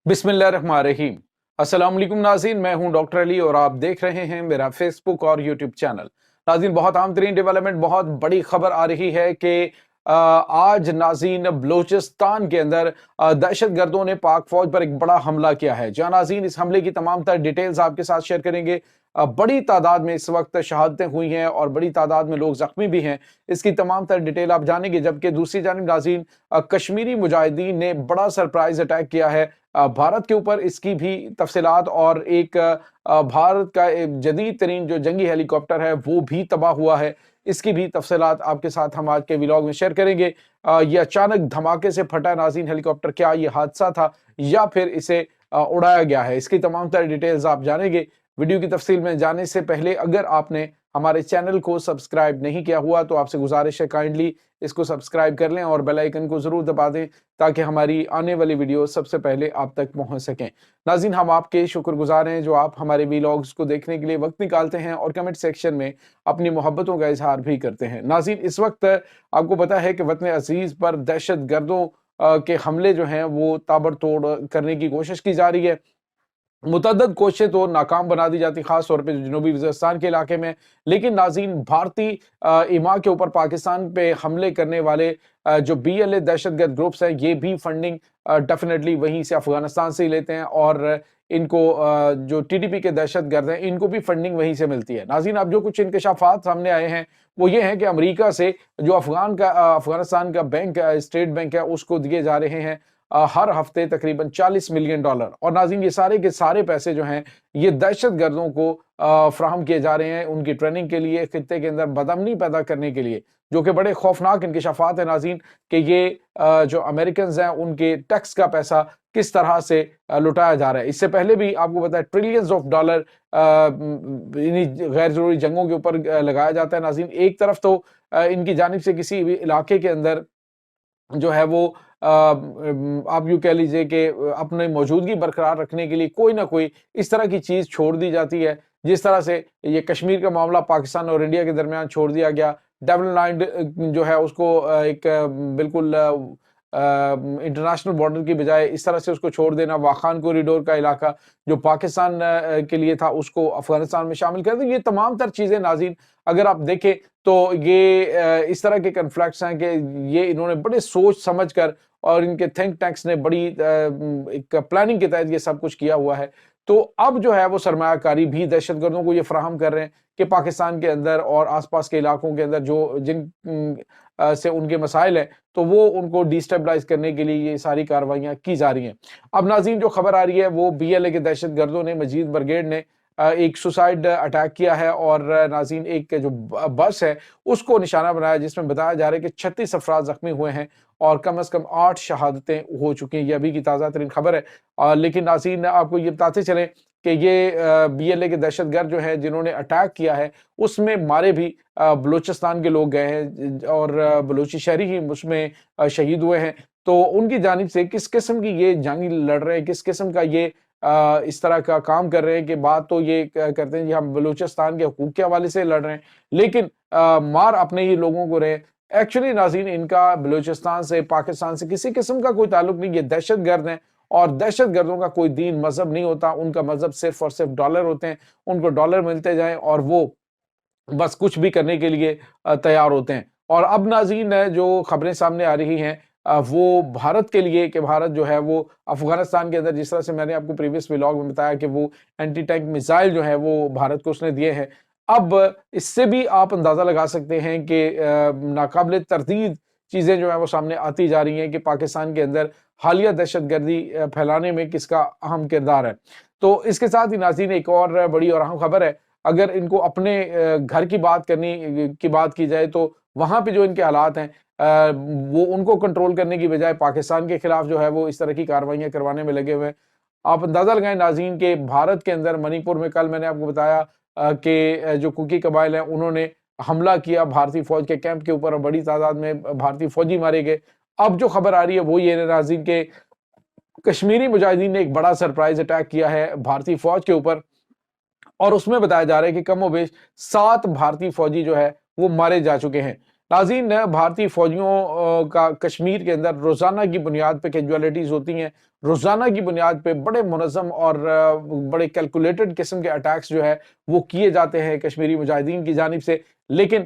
बिस्मिल्लाहिर्रहमानिर्रहीम। अस्सलाम वालेकुम नाज़रीन, मैं हूं डॉक्टर अली और आप देख रहे हैं मेरा फेसबुक और यूट्यूब चैनल। नाज़रीन, बहुत आम तरीन डेवलपमेंट, बहुत बड़ी खबर आ रही है कि आज नाज़रीन बलोचिस्तान के अंदर दहशत गर्दों ने पाक फौज पर एक बड़ा हमला किया है। जहां नाज़रीन इस हमले की तमाम तर डिटेल्स आपके साथ शेयर करेंगे। बड़ी तादाद में इस वक्त शहादतें हुई हैं और बड़ी तादाद में लोग जख्मी भी हैं। इसकी तमाम तर डिटेल आप जानेंगे। जबकि दूसरी जानिब नाज़रीन कश्मीरी मुजाहिदीन ने बड़ा सरप्राइज अटैक किया है भारत के ऊपर। इसकी भी तफसीलात और एक भारत का एक जदीद तरीन जो जंगी हेलीकॉप्टर है वो भी तबाह हुआ है। इसकी भी तफसीलात आपके साथ हम आज के व्लॉग में शेयर करेंगे। ये अचानक धमाके से फटा नाज़रीन हेलीकॉप्टर, क्या ये हादसा था या फिर इसे उड़ाया गया है? इसकी तमाम तरह डिटेल्स आप जानेंगे। वीडियो की तफसील में जाने से पहले अगर आपने हमारे चैनल को सब्सक्राइब नहीं किया हुआ तो आपसे गुजारिश है काइंडली इसको सब्सक्राइब कर लें और बेल आइकन को जरूर दबा दें ताकि हमारी आने वाली वीडियो सबसे पहले आप तक पहुंच सकें। नाज़रीन, हम आपके शुक्रगुजार हैं जो आप हमारे व्लॉग्स को देखने के लिए वक्त निकालते हैं और कमेंट सेक्शन में अपनी मोहब्बतों का इजहार भी करते हैं। नाज़रीन, इस वक्त आपको पता है कि वतन अजीज पर दहशत गर्दों के हमले जो हैं वो ताबड़तोड़ करने की कोशिश की जा रही है। मुतअद्दिद कोशिशें तो नाकाम बना दी जाती, खास तौर पे जनूबी वज़ीरिस्तान के इलाके में। लेकिन नाज़रीन, भारतीय इमा के ऊपर पाकिस्तान पे हमले करने वाले जो BLA दहशतगर्द ग्रुप्स हैं, ये भी फंडिंग डेफिनेटली वहीं से अफगानिस्तान से ही लेते हैं और इनको जो TTP के दहशतगर्द हैं, इनको भी फंडिंग वहीं से मिलती है। नाज़रीन, अब जो कुछ इंकशाफात सामने आए हैं वो ये हैं कि अमेरिका से जो अफगानिस्तान का बैंक, स्टेट बैंक है, उसको दिए जा रहे हैं हर हफ्ते तकरीबन $40 मिलियन। और नाज़रीन, ये सारे के सारे पैसे जो हैं ये दहशत गर्दों को फ्राहम किए जा रहे हैं उनकी ट्रेनिंग के लिए, खित्ते के अंदर बदअमनी पैदा करने के लिए, जो कि बड़े खौफनाक इंकशाफात है नाज़रीन कि ये जो अमेरिकन हैं उनके टैक्स का पैसा किस तरह से लुटाया जा रहा है। इससे पहले भी आपको पता है ट्रिलियंस ऑफ डॉलर इन्हीं गैर जरूरी जंगों के ऊपर लगाया जाता है। नाज़रीन, एक तरफ तो इनकी जानिब से किसी भी इलाके के अंदर जो है वो आप यूँ कह लीजिए कि अपनी मौजूदगी बरकरार रखने के लिए कोई ना कोई इस तरह की चीज़ छोड़ दी जाती है। जिस तरह से ये कश्मीर का मामला पाकिस्तान और इंडिया के दरमियान छोड़ दिया गया। डबल लाइन जो है उसको एक बिल्कुल इंटरनेशनल बॉर्डर की बजाय इस तरह से उसको छोड़ देना। वाखान कॉरिडोर का इलाका जो पाकिस्तान के लिए था उसको अफगानिस्तान में शामिल कर दिया। ये तमाम तर चीज़ें नाज़रीन अगर आप देखें तो ये इस तरह के कन्फ्लिक्ट्स हैं कि ये इन्होंने बड़े सोच समझ कर और इनके थिंक टैंक्स ने बड़ी एक प्लानिंग के तहत ये सब कुछ किया हुआ है। तो अब जो है वो सरमायाकारी भी दहशतगर्दों को ये फराहम कर रहे हैं कि पाकिस्तान के अंदर और आसपास के इलाकों के अंदर जो जिन से उनके मसाइल हैं तो वो उनको डिस्टेबलाइज करने के लिए ये सारी कार्रवाइयाँ की जा रही हैं। अब नाज़रीन, जो खबर आ रही है वो BLA के दहशतगर्दों ने, मजीद ब्रिगेड ने एक सुसाइड अटैक किया है और नाज़रीन एक जो बस है उसको निशाना बनाया, जिसमें बताया जा रहा है कि 36 अफराद जख्मी हुए हैं और कम से कम 8 शहादतें हो चुकी हैं। ये अभी की ताज़ा तरीन खबर है। लेकिन नाज़रीन, आपको ये बताते चलें कि ये BLA के दहशतगर्द जो हैं जिन्होंने अटैक किया है उसमें मारे भी बलूचिस्तान के लोग गए हैं और बलूची शहरी ही उसमें शहीद हुए हैं। तो उनकी जानिब से किस किस्म की ये जंग लड़ रहे हैं, किस किस्म का ये इस तरह का काम कर रहे हैं कि बात तो ये करते हैं जी हम बलूचिस्तान के हकूक के हवाले से लड़ रहे हैं, लेकिन मार अपने ही लोगों को रहे। एक्चुअली नाज़रीन, इनका बलूचिस्तान से, पाकिस्तान से किसी किस्म का कोई ताल्लुक नहीं। ये दहशतगर्द हैं और दहशतगर्दों का कोई दीन मजहब नहीं होता। उनका मजहब सिर्फ और सिर्फ डॉलर होते हैं। उनको डॉलर मिलते जाएं और वो बस कुछ भी करने के लिए तैयार होते हैं। और अब नाज़रीन जो खबरें सामने आ रही हैं वो भारत के लिए कि भारत जो है वो अफगानिस्तान के अंदर, जिस तरह से मैंने आपको प्रीवियस व्लॉग में बताया कि वो एंटी टैंक मिसाइल जो है वो भारत को उसने दिए हैं। अब इससे भी आप अंदाज़ा लगा सकते हैं कि नाकाबिले तरदीद चीज़ें जो है वो सामने आती जा रही हैं कि पाकिस्तान के अंदर हालिया दहशतगर्दी फैलाने में किसका अहम किरदार है। तो इसके साथ ही नाज़रीन एक और बड़ी और अहम खबर है। अगर इनको अपने घर की बात की जाए तो वहाँ पे जो इनके हालात हैं वो उनको कंट्रोल करने की बजाय पाकिस्तान के खिलाफ जो है वो इस तरह की कार्रवाइयाँ करवाने में लगे हुए हैं। आप अंदाज़ा लगाएं नाज़रीन के भारत के अंदर मणिपुर में कल मैंने आपको बताया कि जो कुकी कबाइल हैं उन्होंने हमला किया भारतीय फौज के कैंप के ऊपर और बड़ी तादाद में भारतीय फौजी मारे गए। अब जो खबर आ रही है वो ये है नाज़रीन के कश्मीरी मुजाहिदीन ने एक बड़ा सरप्राइज अटैक किया है भारतीय फौज के ऊपर और उसमें बताया जा रहा है कि कमोबेश 7 भारतीय फौजी जो है वो मारे जा चुके हैं। ناظرین بھارتی فوجیوں کا کشمیر کے اندر روزانہ کی بنیاد پہ کیجوالٹیز ہوتی ہیں، روزانہ کی بنیاد پہ بڑے منظم اور بڑے کیلکولیٹڈ قسم کے اٹیکس جو ہے وہ کیے جاتے ہیں کشمیری مجاہدین کی جانب سے، لیکن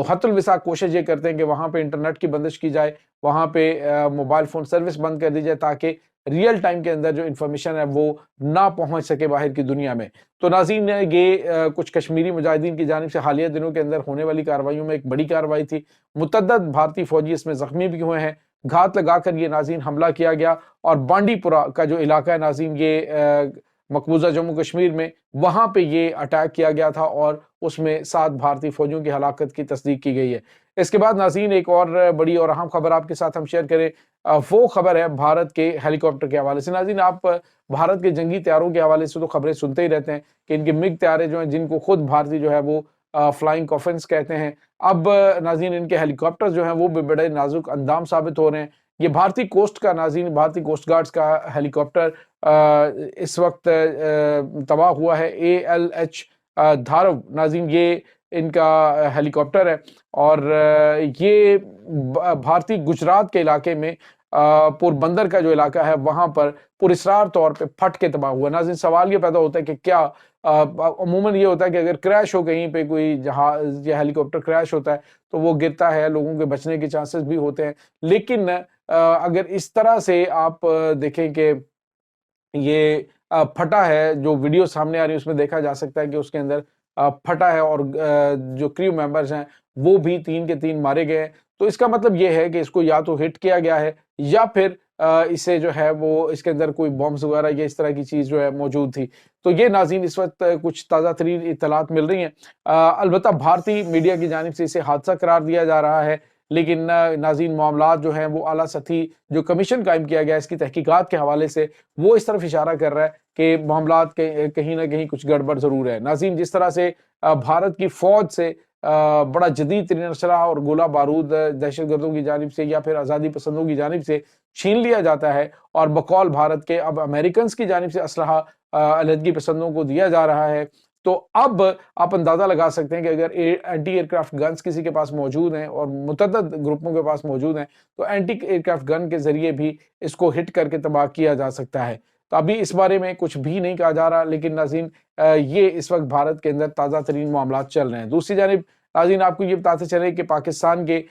حتی الوسع کوشش یہ کرتے ہیں کہ وہاں پہ انٹرنیٹ کی بندش کی جائے، وہاں پہ موبائل فون سروس بند کر دی جائے تاکہ ریئل ٹائم کے اندر جو انفارمیشن ہے وہ نہ پہنچ سکے باہر کی دنیا میں۔ تو ناظرین یہ کچھ کشمیری مجاہدین کی جانب سے حالیہ دنوں کے اندر ہونے والی کارروائیوں میں ایک بڑی کارروائی تھی، متعدد بھارتی فوجی اس میں زخمی بھی ہوئے ہیں، گھات لگا کر یہ ناظرین حملہ کیا گیا، اور بانڈی پورہ کا جو علاقہ ہے ناظرین یہ مقبوضہ جموں کشمیر میں، وہاں پہ یہ اٹیک کیا گیا تھا اور اس میں 7 بھارتی فوجیوں کی ہلاکت کی تصدیق کی گئی ہے۔ اس کے بعد ناظرین ایک اور بڑی اور اہم خبر آپ کے ساتھ ہم شیئر کریں، وہ خبر ہے بھارت کے ہیلی کاپٹر کے حوالے سے۔ ناظرین آپ بھارت کے جنگی طیاروں کے حوالے سے تو خبریں سنتے ہی رہتے ہیں کہ ان کے مگ طیارے جو ہیں جن کو خود بھارتی جو ہے وہ فلائنگ کافنز کہتے ہیں، اب ناظرین ان کے ہیلی کاپٹر جو ہیں وہ بھی بڑے نازک اندام ثابت ہو رہے ہیں۔ یہ بھارتی کوسٹ کا ناظرین بھارتی کوسٹ گارڈز کا ہیلی کاپٹر اس وقت تباہ ہوا ہے، ALH دھارو ناظرین یہ ان کا ہیلی کاپٹر ہے، اور یہ بھارتی گجرات کے علاقے میں پوربندر کا جو علاقہ ہے وہاں پر پراسرار طور پہ پھٹ کے تباہ ہوا۔ ناظرین سوال یہ پیدا ہوتا ہے کہ کیا عموماً یہ ہوتا ہے کہ اگر کریش ہو کہیں پہ کوئی جہاز یا ہیلی کاپٹر کریش ہوتا ہے تو وہ گرتا ہے، لوگوں کے بچنے کے چانسز بھی ہوتے ہیں، لیکن اگر اس طرح سے آپ دیکھیں کہ یہ پھٹا ہے، جو ویڈیو سامنے آ رہی ہے اس میں دیکھا جا سکتا ہے کہ اس کے اندر پھٹا ہے اور جو کریو ممبرز ہیں وہ بھی 3 کے 3 مارے گئے ہیں۔ تو اس کا مطلب یہ ہے کہ اس کو یا تو ہٹ کیا گیا ہے یا پھر اسے جو ہے وہ اس کے اندر کوئی بمبز وغیرہ یا اس طرح کی چیز جو ہے موجود تھی۔ تو یہ ناظرین اس وقت کچھ تازہ ترین اطلاعات مل رہی ہیں، البتہ بھارتی میڈیا کی جانب سے اسے حادثہ قرار دیا جا رہا ہے، لیکن ناظرین معاملات جو ہیں وہ اعلیٰ سطحی جو کمیشن قائم کیا گیا ہے اس کی تحقیقات کے حوالے سے وہ اس طرف اشارہ کر رہا ہے کہ معاملات کہیں نہ کہیں کچھ گڑبڑ ضرور ہے۔ ناظرین جس طرح سے بھارت کی فوج سے بڑا جدید ترین اسلحہ اور گولہ بارود دہشت گردوں کی جانب سے یا پھر آزادی پسندوں کی جانب سے چھین لیا جاتا ہے، اور بقول بھارت کے اب امریکنز کی جانب سے اسلحہ علیحدگی پسندوں کو دیا جا رہا ہے، تو اب آپ اندازہ لگا سکتے ہیں کہ اگر اینٹی ایئرکرافٹ گنز کسی کے پاس موجود ہیں اور متعدد گروپوں کے پاس موجود ہیں تو اینٹی ایئرکرافٹ گن کے ذریعے بھی اس کو ہٹ کر کے تباہ کیا جا سکتا ہے۔ تو ابھی اس بارے میں کچھ بھی نہیں کہا جا رہا، لیکن ناظرین یہ اس وقت بھارت کے اندر تازہ ترین معاملات چل رہے ہیں۔ دوسری جانب ناظرین آپ کو یہ بتاتے چلیں کہ پاکستان کے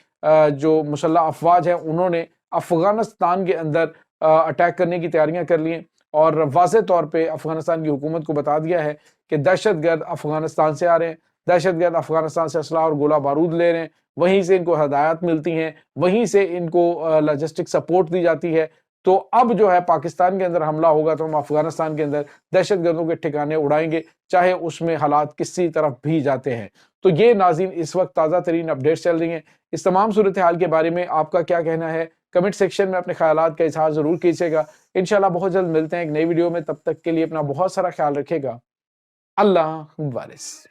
جو مسلح افواج ہیں انہوں نے افغانستان کے اندر اٹیک کرنے کی تیاریاں کر لی ہیں، اور واضح طور پہ افغانستان کی حکومت کو بتا دیا ہے کہ دہشت گرد افغانستان سے آ رہے ہیں، دہشت گرد افغانستان سے اسلحہ اور گولہ بارود لے رہے ہیں، وہیں سے ان کو ہدایات ملتی ہیں، وہیں سے ان کو لاجسٹک سپورٹ دی جاتی ہے۔ تو اب جو ہے پاکستان کے اندر حملہ ہوگا تو ہم افغانستان کے اندر دہشت گردوں کے ٹھکانے اڑائیں گے، چاہے اس میں حالات کسی طرف بھی جاتے ہیں۔ تو یہ ناظرین اس وقت تازہ ترین اپڈیٹس چل رہی ہیں۔ اس تمام صورتحال کے بارے میں آپ کا کیا کہنا ہے؟ کمنٹ سیکشن میں اپنے خیالات کا اظہار ضرور کیجیے گا۔ انشاءاللہ بہت جلد ملتے ہیں ایک نئی ویڈیو میں، تب تک کے لیے اپنا بہت سارا خیال رکھے گا۔ اللہ حافظ۔